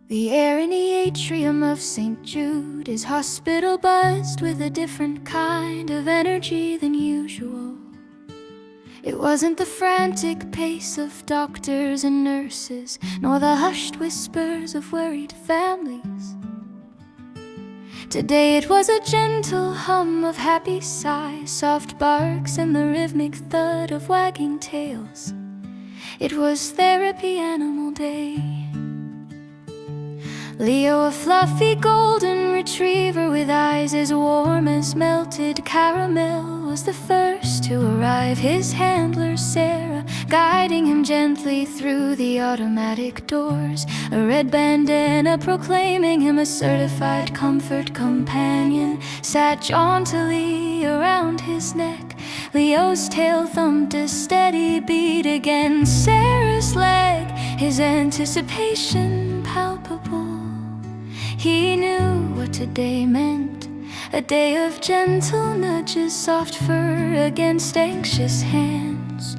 The air in the atrium of St. Jude is hospital buzzed with a different kind of energy than usual. It wasn't the frantic pace of doctors and nurses, nor the hushed whispers of worried families. Today it was a gentle hum of happy sighs, soft barks, and the rhythmic thud of wagging tails. It was therapy animal day. Leo, a fluffy golden retriever with eyes as warm as melted caramel, was the first to arrive, his handler Sarah guiding him gently through the automatic doors, a red bandana proclaiming him a certified comfort companion sat jauntily around his neck. Leo's tail thumped a steady beat against Sarah's leg, his anticipation palpable. He knew what today meant, a day of gentle nudges, soft fur against anxious hands,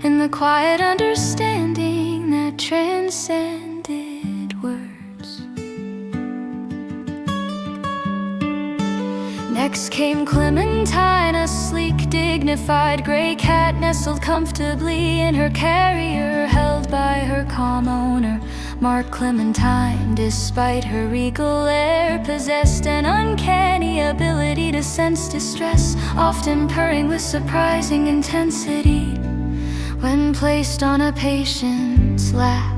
and the quiet understanding that transcended words. Next came Clementine, a sleek, dignified gray cat nestled comfortably in her carrier, held by her calm owner, Mark. Clementine, despite her regal air, possessed an uncanny ability to sense distress, often purring with surprising intensity when placed on a patient's lap.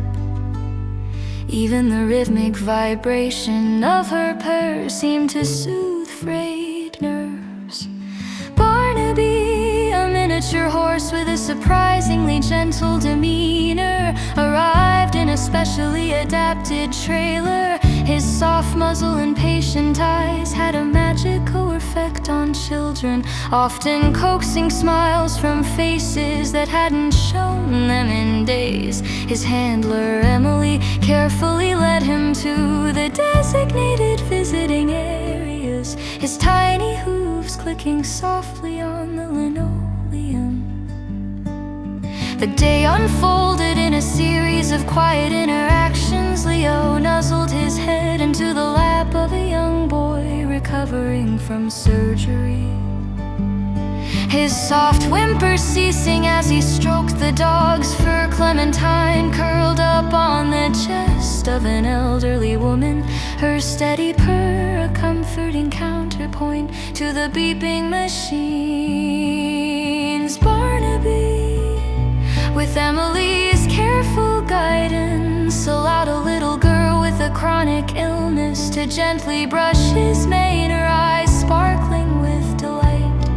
Even the rhythmic vibration of her purr seemed to soothe frayed nerves. Barnaby, a miniature horse with a surprisingly gentle demeanor, arrived in a specially adapted trailer. His soft muzzle and patient eyes had a magical effect on children, often coaxing smiles from faces that hadn't shown them in days. His handler Emily carefully led him to the designated visiting areas, his tiny hooves clicking softly on the linoleum. The day unfolded in a series of quiet interactions. Leo nuzzled his head into the lap of a young boy recovering from surgery, his soft whimper ceasing as he stroked the dog's fur. Clementine curled up on the chest of an elderly woman, her steady purr a comforting counterpoint to the beeping machines. Barnaby, with Emily's careful guidance, allowed a little girl with a chronic illness to gently brush his mane, her eyes sparkling with delight.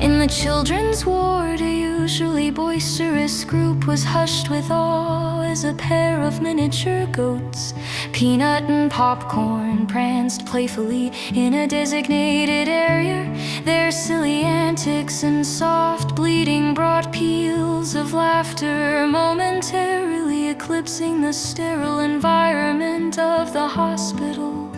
In the children's ward, a usually boisterous group was hushed with awe as a pair of miniature goats, Peanut and Popcorn, pranced playfully in a designated area. Their silly antics and soft bleating brought peals of laughter, momentarily eclipsing the sterile environment of the hospital.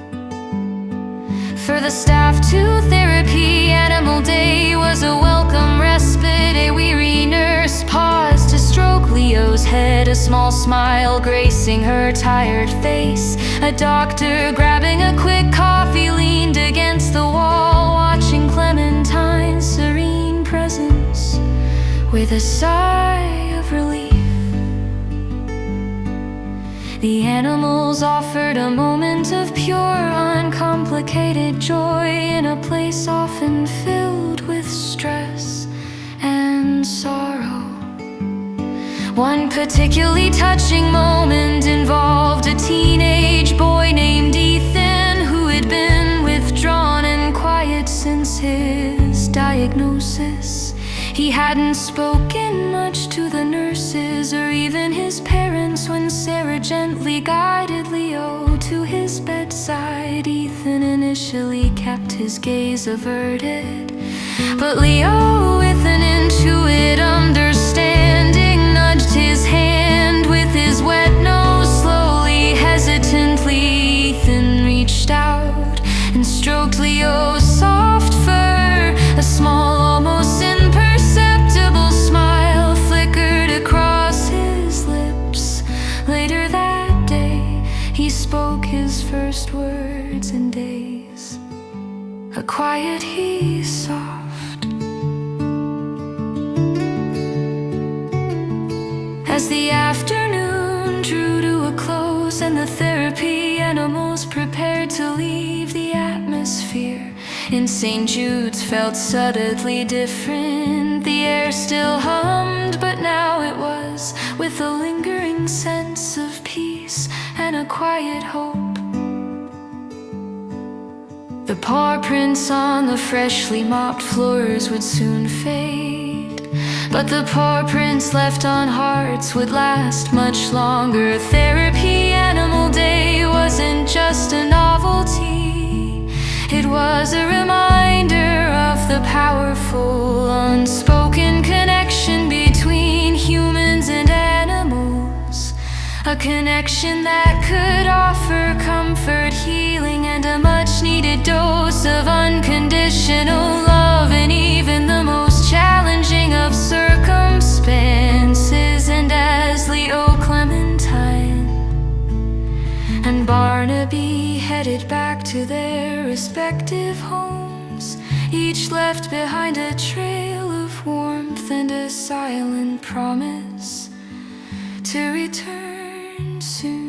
For the staff, to therapy animal day was a welcome respite. A weary nurse paused to stroke Leo's head, a small smile gracing her tired face. A doctor, grabbing a quick coffee, leaned against the wall, watching Clementine's serene presence with a sigh of relief. The animals offered a moment of pure, uncomplicated joy in a place often filled with stress and sorrow. One particularly touching moment involved a teenage boy named Ethan, who had been withdrawn and quiet since his diagnosis. He hadn't spoken much to the nurses or even his parents when Sarah gently guided Leo to his bedside. Ethan initially kept his gaze averted, but Leo, with an intuitive understanding, nudged his hand with his wet nose. Slowly, hesitantly, Ethan reached out and stroked Leo's soft fur. A small, almost imperceptible smile flickered across his lips. Later that hours and days, a quiet he soft. As the afternoon drew to a close and the therapy animals prepared to leave the atmosphere, in St. Jude's felt subtly different. The air still hummed, but now it was with a lingering sense of peace and a quiet hope. The paw prints on the freshly mopped floors would soon fade, but the paw prints left on hearts would last much longer. Therapy Animal Day wasn't just a novelty, it was a reminder of the powerful, unspoken connection between humans and animals. A connection that could offer comfort, healing, and a much-needed dose of unconditional love in even the most challenging of circumstances. And as Leo, Clementine, and Barnaby headed back to their respective homes, each left behind a trail of warmth and a silent promise to return soon.